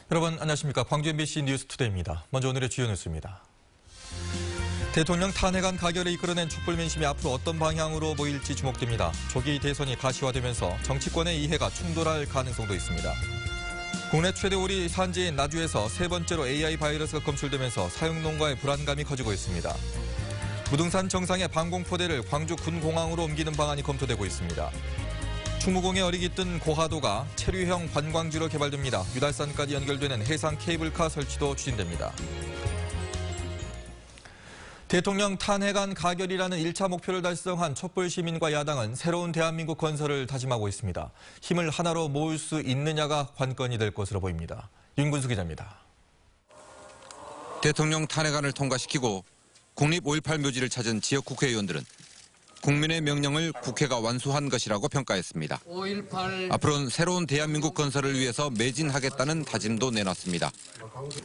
여러분 안녕하십니까. 광주 MBC 뉴스투데이입니다. 먼저 오늘의 주요 뉴스입니다. 대통령 탄핵안 가결에 이끌어낸 촛불민심이 앞으로 어떤 방향으로 모일지 주목됩니다. 조기 대선이 가시화되면서 정치권의 이해가 충돌할 가능성도 있습니다. 국내 최대 오리 산지인 나주에서 세 번째로 AI 바이러스가 검출되면서 사육 농가의 불안감이 커지고 있습니다. 무등산 정상의 방공포대를 광주 군공항으로 옮기는 방안이 검토되고 있습니다. 충무공에 어리기 뜬 고하도가 체류형 관광지로 개발됩니다. 유달산까지 연결되는 해상 케이블카 설치도 추진됩니다. 대통령 탄핵안 가결이라는 1차 목표를 달성한 촛불 시민과 야당은 새로운 대한민국 건설을 다짐하고 있습니다. 힘을 하나로 모을 수 있느냐가 관건이 될 것으로 보입니다. 윤근수 기자입니다. 대통령 탄핵안을 통과시키고 국립 5.18 묘지를 찾은 지역 국회의원들은 국민의 명령을 국회가 완수한 것이라고 평가했습니다. 5.18... 앞으로는 새로운 대한민국 건설을 위해서 매진하겠다는 다짐도 내놨습니다.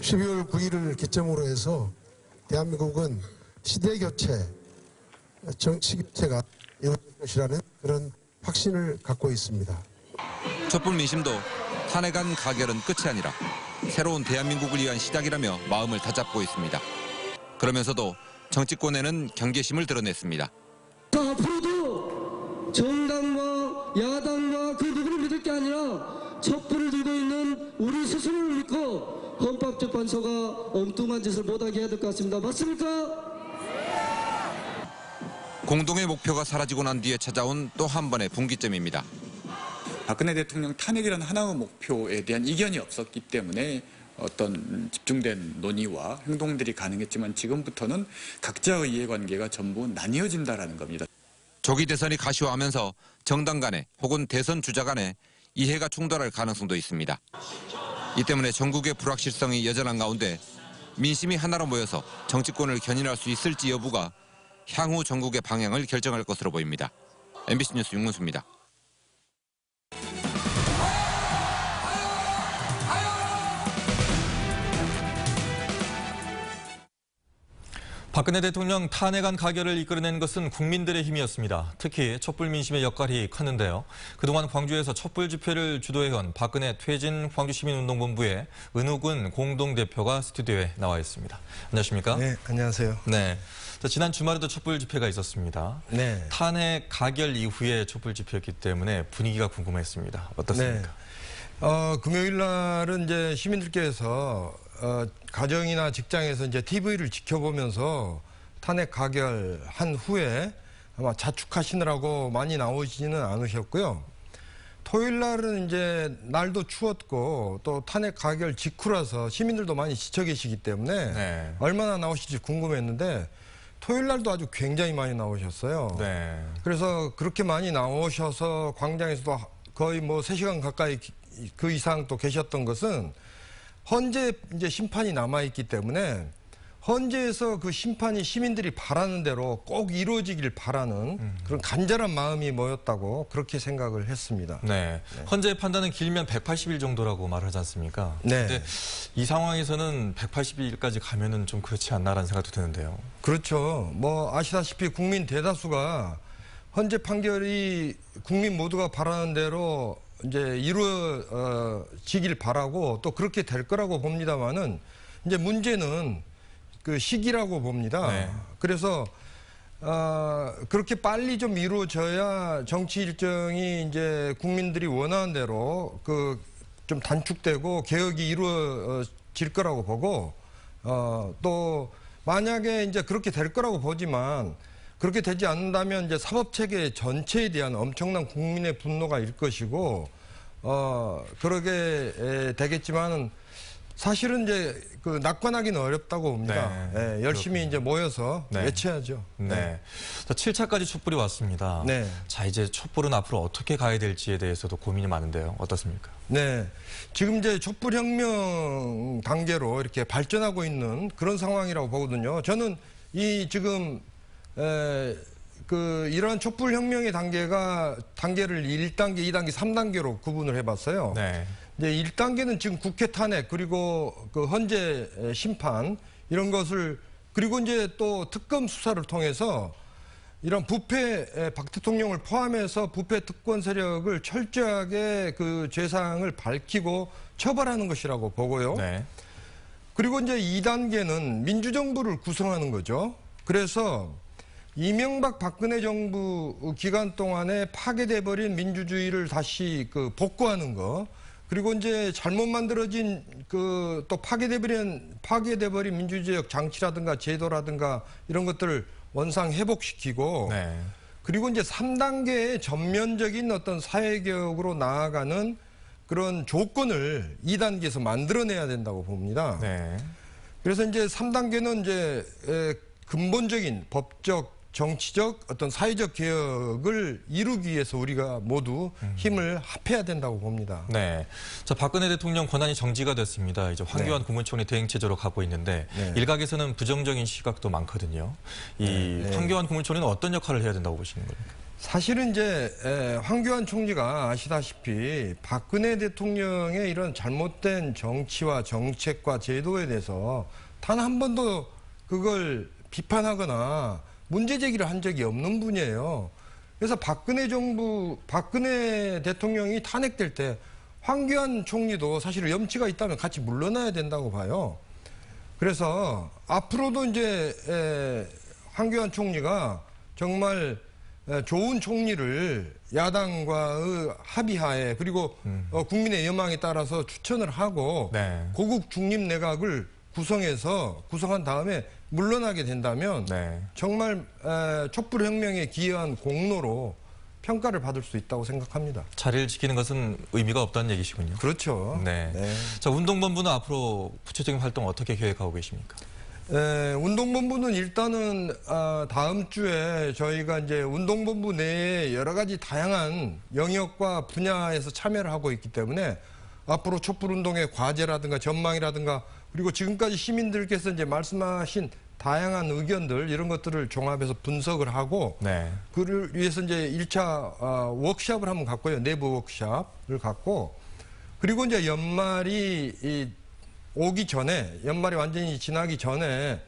12월 9일을 기점으로 해서 대한민국은 시대교체, 정치교체가 이루어질 것이라는 그런 확신을 갖고 있습니다. 촛불 민심도 탄핵안 가결은 끝이 아니라 새로운 대한민국을 위한 시작이라며 마음을 다잡고 있습니다. 그러면서도 정치권에는 경계심을 드러냈습니다. 앞으로도 정당과 야당과 그 누구를 믿을 게 아니라 촛불을 들고 있는 우리 스스로를 믿고 헌법재판소가 엉뚱한 짓을 못하게 해야 될 것 같습니다. 맞습니까? 공동의 목표가 사라지고 난 뒤에 찾아온 또 한 번의 분기점입니다. 박근혜 대통령 탄핵이라는 하나의 목표에 대한 이견이 없었기 때문에 어떤 집중된 논의와 행동들이 가능했지만 지금부터는 각자의 이해관계가 전부 나뉘어진다는 겁니다. 조기 대선이 가시화하면서 정당 간에 혹은 대선 주자 간에 이해가 충돌할 가능성도 있습니다. 이 때문에 전국의 불확실성이 여전한 가운데 민심이 하나로 모여서 정치권을 견인할 수 있을지 여부가 향후 전국의 방향을 결정할 것으로 보입니다. MBC 뉴스 윤문수입니다. 박근혜 대통령 탄핵안 가결을 이끌어낸 것은 국민들의 힘이었습니다. 특히 촛불 민심의 역할이 컸는데요. 그동안 광주에서 촛불 집회를 주도해온 박근혜 퇴진 광주시민운동본부의 은우군 공동대표가 스튜디오에 나와 있습니다. 안녕하십니까? 네, 안녕하세요. 네. 지난 주말에도 촛불 집회가 있었습니다. 네. 탄핵 가결 이후에 촛불 집회였기 때문에 분위기가 궁금했습니다. 어떻습니까? 네. 금요일 날은 이제 시민들께서 가정이나 직장에서 이제 TV를 지켜보면서 탄핵 가결한 후에 아마 자축하시느라고 많이 나오지는 않으셨고요. 토요일 날은 이제 날도 추웠고 또 탄핵 가결 직후라서 시민들도 많이 지쳐 계시기 때문에 네. 얼마나 나오실지 궁금했는데 토요일 날도 아주 굉장히 많이 나오셨어요. 네. 그래서 그렇게 많이 나오셔서 광장에서도 거의 뭐 3시간 가까이 그 이상 또 계셨던 것은 헌재 이제 심판이 남아있기 때문에 헌재에서 그 심판이 시민들이 바라는 대로 꼭 이루어지길 바라는 그런 간절한 마음이 모였다고 그렇게 생각을 했습니다. 네. 헌재의 판단은 길면 180일 정도라고 말하지 않습니까? 네. 근데 이 상황에서는 180일까지 가면은 좀 그렇지 않나라는 생각도 드는데요. 그렇죠. 뭐 아시다시피 국민 대다수가 헌재 판결이 국민 모두가 바라는 대로 이제 이루어지길 바라고 또 그렇게 될 거라고 봅니다만은 이제 문제는 그 시기라고 봅니다. 네. 그래서 그렇게 빨리 좀 이루어져야 정치 일정이 이제 국민들이 원하는 대로 그 좀 단축되고 개혁이 이루어질 거라고 보고 또 만약에 이제 그렇게 될 거라고 보지만 그렇게 되지 않는다면 이제 사법체계 전체에 대한 엄청난 국민의 분노가 일 것이고, 그러게 되겠지만은 사실은 이제 그 낙관하기는 어렵다고 봅니다. 네. 네, 열심히 이제 모여서 네. 외쳐야죠. 네. 자, 7차까지 촛불이 왔습니다. 네. 자, 이제 촛불은 앞으로 어떻게 가야 될지에 대해서도 고민이 많은데요. 어떻습니까? 네. 지금 이제 촛불혁명 단계로 이렇게 발전하고 있는 그런 상황이라고 보거든요. 저는 이 지금 이러한 촛불혁명의 단계를 1단계, 2단계, 3단계로 구분을 해봤어요. 네. 이제 1단계는 지금 국회 탄핵, 그리고 그 헌재 심판, 이런 것을, 그리고 이제 또 특검 수사를 통해서 이런 부패 박 대통령을 포함해서 부패 특권 세력을 철저하게 그 죄상을 밝히고 처벌하는 것이라고 보고요. 네. 그리고 이제 2단계는 민주정부를 구성하는 거죠. 그래서 이명박 박근혜 정부 기간 동안에 파괴돼버린 민주주의를 다시 그 복구하는 거. 그리고 이제 잘못 만들어진 그 또 파괴돼버린 민주주의적 장치라든가 제도라든가 이런 것들을 원상 회복시키고 네. 그리고 이제 3단계의 전면적인 어떤 사회개혁으로 나아가는 그런 조건을 2단계에서 만들어내야 된다고 봅니다. 네. 그래서 이제 3단계는 이제 근본적인 법적, 정치적, 어떤 사회적 개혁을 이루기 위해서 우리가 모두 힘을 합해야 된다고 봅니다. 네. 자, 박근혜 대통령 권한이 정지가 됐습니다. 이제 황교안 국무총리 대행체제로 가고 있는데 네. 일각에서는 부정적인 시각도 많거든요. 이 황교안 국무총리는 어떤 역할을 해야 된다고 보시는 겁니까? 사실은 이제 황교안 총리가 아시다시피 박근혜 대통령의 이런 잘못된 정치와 정책과 제도에 대해서 단 한 번도 그걸 비판하거나 문제 제기를 한 적이 없는 분이에요. 그래서 박근혜 대통령이 탄핵될 때 황교안 총리도 사실 염치가 있다면 같이 물러나야 된다고 봐요. 그래서 앞으로도 이제 황교안 총리가 정말 좋은 총리를 야당과의 합의하에 그리고 국민의 여망에 따라서 추천을 하고 네. 고국 중립 내각을 구성한 다음에 물러나게 된다면 네. 정말 촛불혁명에 기여한 공로로 평가를 받을 수 있다고 생각합니다. 자리를 지키는 것은 의미가 없다는 얘기시군요. 그렇죠. 네. 네. 자, 운동본부는 앞으로 구체적인 활동 어떻게 계획하고 계십니까? 운동본부는 일단은 다음 주에 저희가 이제 운동본부 내에 여러 가지 다양한 영역과 분야에서 참여를 하고 있기 때문에 앞으로 촛불운동의 과제라든가 전망이라든가 그리고 지금까지 시민들께서 이제 말씀하신 다양한 의견들 이런 것들을 종합해서 분석을 하고 네. 그를 위해서 이제 1차 워크숍을 한번 갖고요. 내부 워크숍을 갖고 그리고 이제 연말이 오기 전에 연말이 완전히 지나기 전에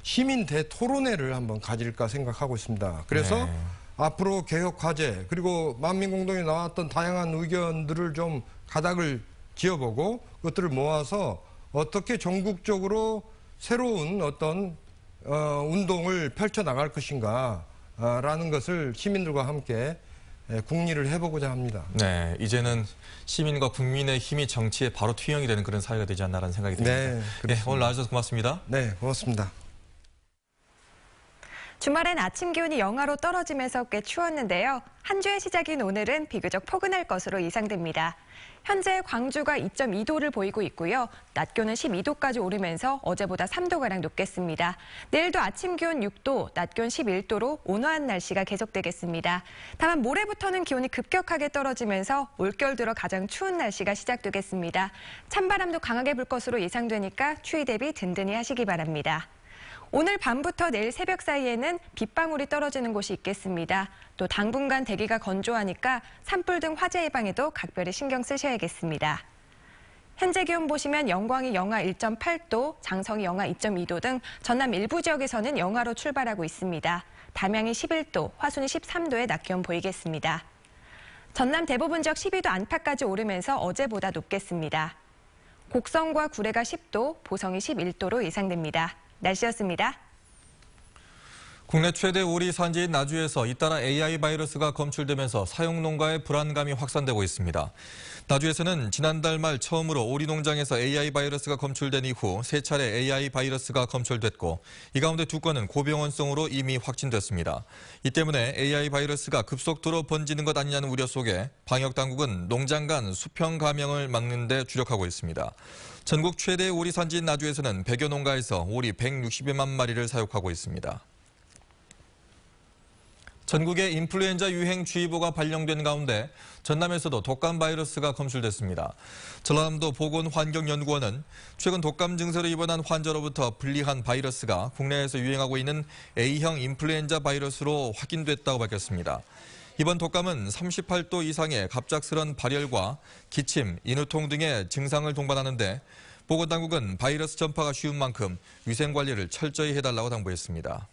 시민 대토론회를 한번 가질까 생각하고 있습니다. 그래서 네. 앞으로 개혁 과제 그리고 만민공동에 나왔던 다양한 의견들을 좀 가닥을 지어보고 그것들을 모아서 어떻게 전국적으로 새로운 어떤 운동을 펼쳐나갈 것인가 라는 것을 시민들과 함께 국리를 해보고자 합니다. 네, 이제는 시민과 국민의 힘이 정치에 바로 투영이 되는 그런 사회가 되지 않나라는 생각이 듭니다. 네, 그렇습니다. 오늘 나와주셔서 고맙습니다. 네, 고맙습니다. 주말엔 아침 기온이 영하로 떨어지면서 꽤 추웠는데요. 한 주의 시작인 오늘은 비교적 포근할 것으로 예상됩니다. 현재 광주가 2.2도를 보이고 있고요. 낮 기온은 12도까지 오르면서 어제보다 3도가량 높겠습니다. 내일도 아침 기온 6도, 낮 기온 11도로 온화한 날씨가 계속되겠습니다. 다만 모레부터는 기온이 급격하게 떨어지면서 올겨울 들어 가장 추운 날씨가 시작되겠습니다. 찬바람도 강하게 불 것으로 예상되니까 추위 대비 든든히 하시기 바랍니다. 오늘 밤부터 내일 새벽 사이에는 빗방울이 떨어지는 곳이 있겠습니다. 또 당분간 대기가 건조하니까 산불 등 화재 예방에도 각별히 신경 쓰셔야겠습니다. 현재 기온 보시면 영광이 영하 1.8도, 장성이 영하 2.2도 등 전남 일부 지역에서는 영하로 출발하고 있습니다. 담양이 11도, 화순이 13도의 낮 기온 보이겠습니다. 전남 대부분 지역 12도 안팎까지 오르면서 어제보다 높겠습니다. 곡성과 구례가 10도, 보성이 11도로 예상됩니다. 날씨였습니다. 국내 최대 오리 산지인 나주에서 잇따라 AI 바이러스가 검출되면서 사육 농가의 불안감이 확산되고 있습니다. 나주에서는 지난달 말 처음으로 오리 농장에서 AI 바이러스가 검출된 이후 3차례 AI 바이러스가 검출됐고 이 가운데 2건은 고병원성으로 이미 확진됐습니다. 이 때문에 AI 바이러스가 급속도로 번지는 것 아니냐는 우려 속에 방역당국은 농장 간 수평 감염을 막는 데 주력하고 있습니다. 전국 최대 오리 산지인 나주에서는 100여 농가에서 오리 160여만 마리를 사육하고 있습니다. 전국에 인플루엔자 유행주의보가 발령된 가운데 전남에서도 독감 바이러스가 검출됐습니다. 전라남도 보건환경연구원은 최근 독감 증세로 입원한 환자로부터 분리한 바이러스가 국내에서 유행하고 있는 A형 인플루엔자 바이러스로 확인됐다고 밝혔습니다. 이번 독감은 38도 이상의 갑작스런 발열과 기침, 인후통 등의 증상을 동반하는데 보건당국은 바이러스 전파가 쉬운 만큼 위생관리를 철저히 해달라고 당부했습니다.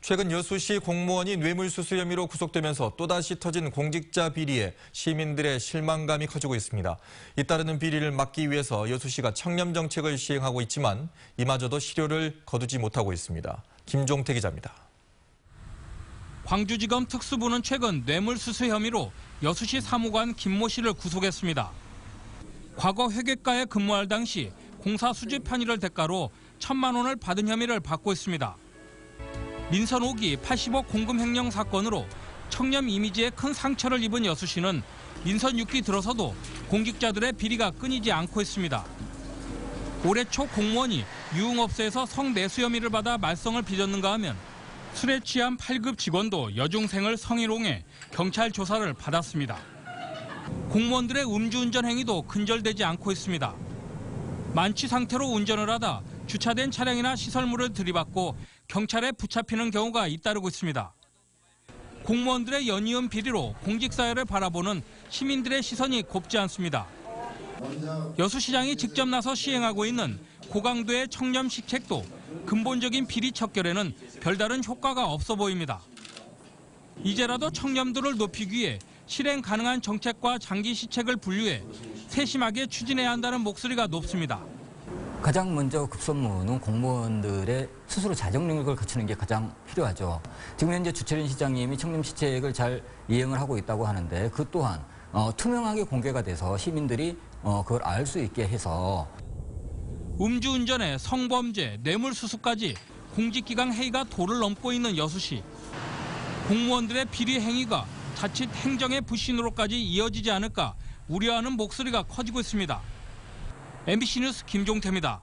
최근 여수시 공무원이 뇌물수수 혐의로 구속되면서 또다시 터진 공직자 비리에 시민들의 실망감이 커지고 있습니다. 잇따르는 비리를 막기 위해서 여수시가 청렴 정책을 시행하고 있지만 이마저도 실효를 거두지 못하고 있습니다. 김종태 기자입니다. 광주지검 특수부는 최근 뇌물수수 혐의로 여수시 사무관 김모 씨를 구속했습니다. 과거 회계과에 근무할 당시 공사 수집 편의를 대가로 1,000만 원을 받은 혐의를 받고 있습니다. 민선 5기 80억 공금 횡령 사건으로 청렴 이미지에 큰 상처를 입은 여수시는 민선 6기 들어서도 공직자들의 비리가 끊이지 않고 있습니다. 올해 초 공무원이 유흥업소에서 성매수 혐의를 받아 말썽을 빚었는가 하면 술에 취한 8급 직원도 여중생을 성희롱해 경찰 조사를 받았습니다. 공무원들의 음주운전 행위도 근절되지 않고 있습니다. 만취 상태로 운전을 하다 주차된 차량이나 시설물을 들이받고 경찰에 붙잡히는 경우가 잇따르고 있습니다. 공무원들의 연이은 비리로 공직사회를 바라보는 시민들의 시선이 곱지 않습니다. 여수시장이 직접 나서 시행하고 있는 고강도의 청렴 시책도 근본적인 비리 척결에는 별다른 효과가 없어 보입니다. 이제라도 청렴도를 높이기 위해 실행 가능한 정책과 장기 시책을 분류해 세심하게 추진해야 한다는 목소리가 높습니다. 가장 먼저 급선무는 공무원들의 스스로 자정 능력을 갖추는 게 가장 필요하죠. 지금 현재 주철인 시장님이 청렴 시책을 잘 이행을 하고 있다고 하는데 그 또한 투명하게 공개가 돼서 시민들이 그걸 알 수 있게 해서 음주운전에 성범죄, 뇌물수수까지 공직기강 해이가 도를 넘고 있는 여수시. 공무원들의 비리 행위가 자칫 행정의 불신으로까지 이어지지 않을까 우려하는 목소리가 커지고 있습니다. MBC 뉴스 김종태입니다.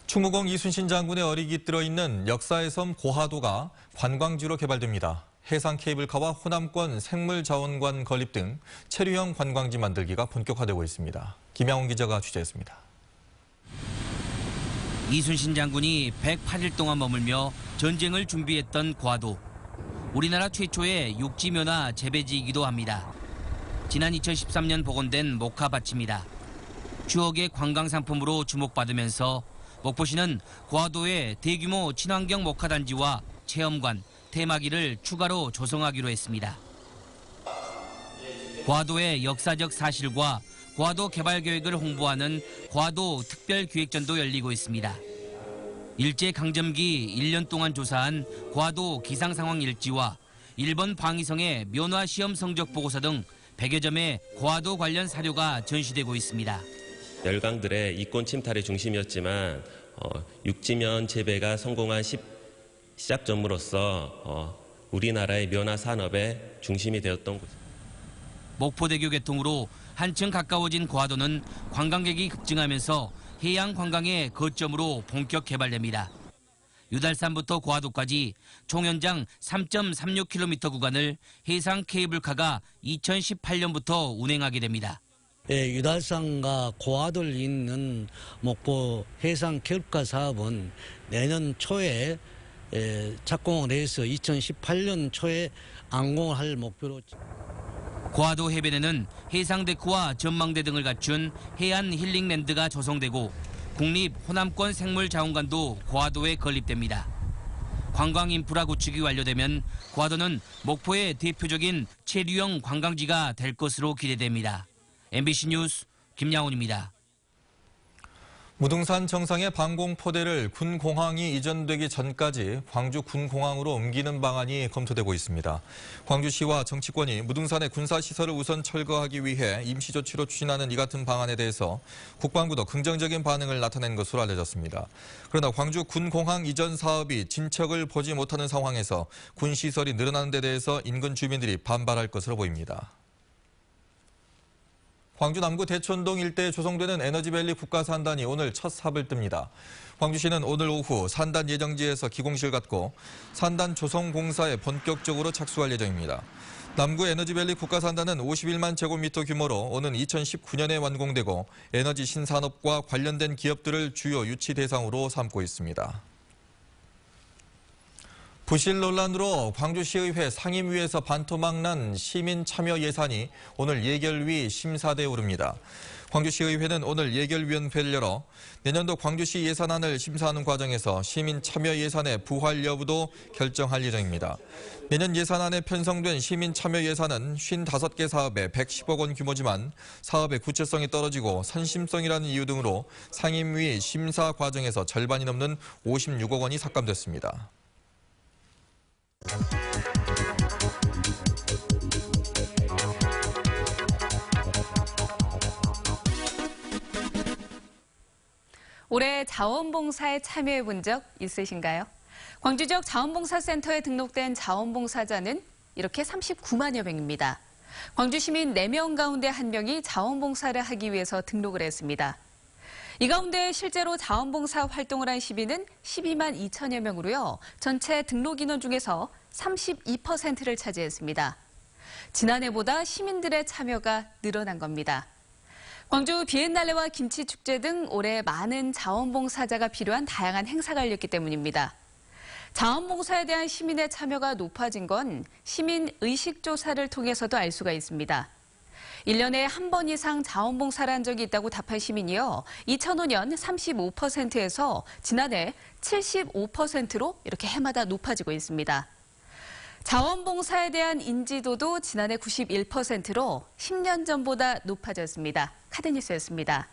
충무공 이순신 장군의 어리기 들어있는 역사의 섬 고하도가 관광지로 개발됩니다. 해상 케이블카와 호남권 생물자원관 건립 등 체류형 관광지 만들기가 본격화되고 있습니다. 김양훈 기자가 취재했습니다. 이순신 장군이 108일 동안 머물며 전쟁을 준비했던 고하도. 우리나라 최초의 육지면화 재배지이기도 합니다. 지난 2013년 복원된 목화밭입니다. 추억의 관광상품으로 주목받으면서 목포시는 고하도에 대규모 친환경 목화단지와 체험관, 테마기를 추가로 조성하기로 했습니다. 고하도의 역사적 사실과 고하도 개발 계획을 홍보하는 고하도 특별기획전도 열리고 있습니다. 일제강점기 1년 동안 조사한 고하도 기상상황 일지와 일본 방위성의 면화 시험 성적 보고서 등 100여 점의 고하도 관련 사료가 전시되고 있습니다. 열강들의 이권 침탈의 중심이었지만 육지면 재배가 성공한 시작점으로서 우리나라의 면화 산업의 중심이 되었던 곳입니다. 목포대교 개통으로 한층 가까워진 고하도는 관광객이 급증하면서 해양 관광의 거점으로 본격 개발됩니다. 유달산부터 고하도까지 총 연장 3.36km 구간을 해상 케이블카가 2018년부터 운행하게 됩니다. 유달산과 고하도를 잇는 목포 해상 케이블카 사업은 내년 초에 착공을 해서 2018년 초에 완공을 할 목표로. 고하도 해변에는 해상데크와 전망대 등을 갖춘 해안 힐링랜드가 조성되고 국립 호남권 생물자원관도 고하도에 건립됩니다. 관광 인프라 구축이 완료되면 고하도는 목포의 대표적인 체류형 관광지가 될 것으로 기대됩니다. MBC 뉴스 김양훈입니다. 무등산 정상의 방공포대를 군공항이 이전되기 전까지 광주 군공항으로 옮기는 방안이 검토되고 있습니다. 광주시와 정치권이 무등산의 군사시설을 우선 철거하기 위해 임시조치로 추진하는 이 같은 방안에 대해서 국방부도 긍정적인 반응을 나타낸 것으로 알려졌습니다. 그러나 광주 군공항 이전 사업이 진척을 보지 못하는 상황에서 군시설이 늘어나는 데 대해서 인근 주민들이 반발할 것으로 보입니다. 광주 남구 대촌동 일대에 조성되는 에너지밸리 국가산단이 오늘 첫 삽을 뜹니다. 광주시는 오늘 오후 산단 예정지에서 기공식을 갖고 산단 조성 공사에 본격적으로 착수할 예정입니다. 남구 에너지밸리 국가산단은 51만 제곱미터 규모로 오는 2019년에 완공되고 에너지 신산업과 관련된 기업들을 주요 유치 대상으로 삼고 있습니다. 부실 논란으로 광주시의회 상임위에서 반토막 난 시민 참여 예산이 오늘 예결위 심사대에 오릅니다. 광주시의회는 오늘 예결위원회를 열어 내년도 광주시 예산안을 심사하는 과정에서 시민 참여 예산의 부활 여부도 결정할 예정입니다. 내년 예산안에 편성된 시민 참여 예산은 55개 사업에 110억 원 규모지만 사업의 구체성이 떨어지고 선심성이라는 이유 등으로 상임위 심사 과정에서 절반이 넘는 56억 원이 삭감됐습니다. 올해 자원봉사에 참여해 본 적 있으신가요? 광주 지역 자원봉사센터에 등록된 자원봉사자는 이렇게 39만여 명입니다. 광주 시민 4명 가운데 1명이 자원봉사를 하기 위해서 등록을 했습니다. 이 가운데 실제로 자원봉사 활동을 한 시민은 12만 2천여 명으로요. 전체 등록 인원 중에서 32%를 차지했습니다. 지난해보다 시민들의 참여가 늘어난 겁니다. 광주 비엔날레와 김치축제 등 올해 많은 자원봉사자가 필요한 다양한 행사가 열렸기 때문입니다. 자원봉사에 대한 시민의 참여가 높아진 건 시민 의식조사를 통해서도 알 수가 있습니다. 1년에 한 번 이상 자원봉사를 한 적이 있다고 답한 시민이요. 2005년 35%에서 지난해 75%로 이렇게 해마다 높아지고 있습니다. 자원봉사에 대한 인지도도 지난해 91%로 10년 전보다 높아졌습니다. 카드뉴스였습니다.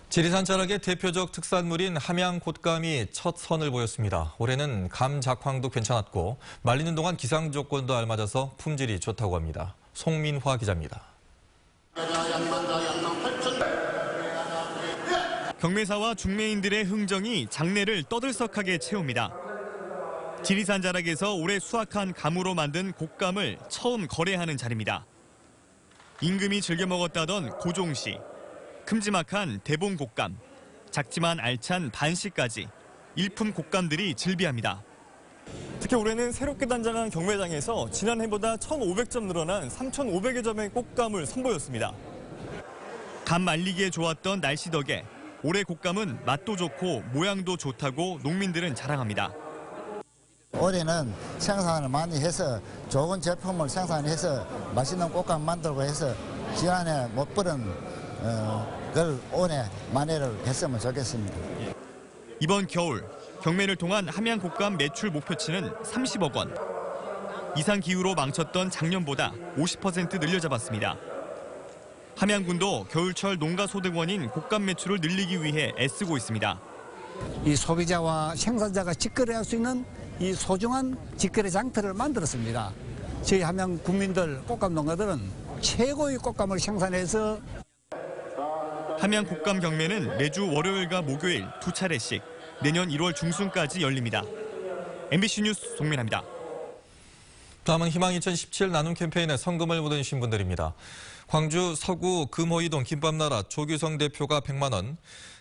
지리산 자락의 대표적 특산물인 함양 곶감이 첫 선을 보였습니다. 올해는 감 작황도 괜찮았고 말리는 동안 기상 조건도 알맞아서 품질이 좋다고 합니다. 송민화 기자입니다. 경매사와 중매인들의 흥정이 장내를 떠들썩하게 채웁니다. 지리산 자락에서 올해 수확한 감으로 만든 곶감을 처음 거래하는 자리입니다. 임금이 즐겨 먹었다던 고종씨, 큼지막한 대봉 곶감, 작지만 알찬 반씨까지 일품 곶감들이 즐비합니다. 특히 올해는 새롭게 단장한 경매장에서 지난해보다 1,500점 늘어난 3,500여 점의 곶감을 선보였습니다. 감 말리기에 좋았던 날씨 덕에 올해 곶감은 맛도 좋고 모양도 좋다고 농민들은 자랑합니다. 올해는 생산을 많이 해서 좋은 제품을 생산해서 맛있는 곶감 만들고 해서 지난해 못 버는 걸 올해 만회를 했으면 좋겠습니다. 이번 겨울 경매를 통한 함양 곶감 매출 목표치는 30억 원. 이상 기후로 망쳤던 작년보다 50% 늘려잡았습니다. 함양군도 겨울철 농가소득원인 곶감 매출을 늘리기 위해 애쓰고 있습니다. 이 소비자와 생산자가 직거래할 수 있는 이 소중한 직거래 장터를 만들었습니다. 저희 함양 국민들 곶감 농가들은 최고의 곶감을 생산해서 함양 곶감 경매는 매주 월요일과 목요일 2차례씩 내년 1월 중순까지 열립니다. MBC 뉴스 송민아입니다. 다음은 희망 2017 나눔 캠페인에 성금을 보내주신 분들입니다. 광주 서구 금호2동 김밥나라 조규성 대표가 100만 원,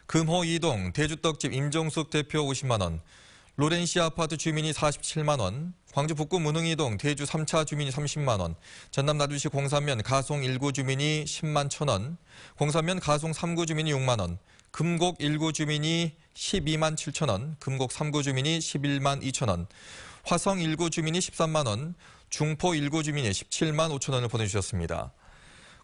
금호2동 대주떡집 임종숙 대표 50만 원, 로렌시 아파트 주민이 47만 원, 광주 북구 문흥이동 대주 3차 주민이 30만 원, 전남 나주시 공산면 가송 1구 주민이 10만 1,000원, 공산면 가송 3구 주민이 6만 원, 금곡 1구 주민이 12만 7천 원, 금곡 3구 주민이 11만 2천 원, 화성 1구 주민이 13만 원, 중포 1구 주민이 17만 5천 원을 보내주셨습니다.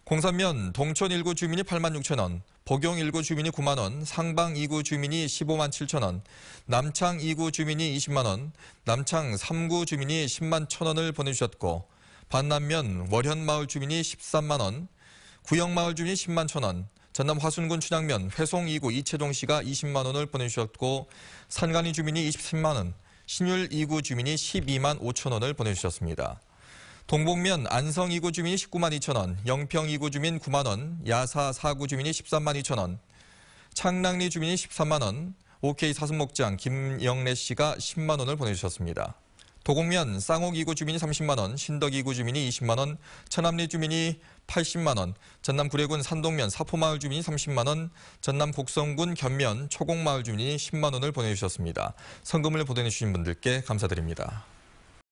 공산면 동촌 1구 주민이 8만 6천 원, 복용 1구 주민이 9만 원, 상방 2구 주민이 15만 7천 원, 남창 2구 주민이 20만 원, 남창 3구 주민이 10만 1천 원을 보내주셨고 반남면 월현마을 주민이 13만 원, 구영마을 주민이 10만 1천 원, 전남 화순군 춘향면 회송 2구 이채동 씨가 20만 원을 보내주셨고 산간이 주민이 23만 원, 신율 2구 주민이 12만 5천 원을 보내주셨습니다. 동북면 안성 2구 주민이 19만 2천 원, 영평 2구 주민 9만 원, 야사 4구 주민이 13만 2천 원, 창랑리 주민이 13만 원, OK 사슴목장 김영래 씨가 10만 원을 보내주셨습니다. 도곡면 쌍옥 2구 주민이 30만 원, 신덕 2구 주민이 20만 원, 천암리 주민이 80만 원, 전남 구례군 산동면 사포마을 주민이 30만 원, 전남 곡성군 견면 초곡마을 주민이 10만 원을 보내주셨습니다. 성금을 보내주신 분들께 감사드립니다.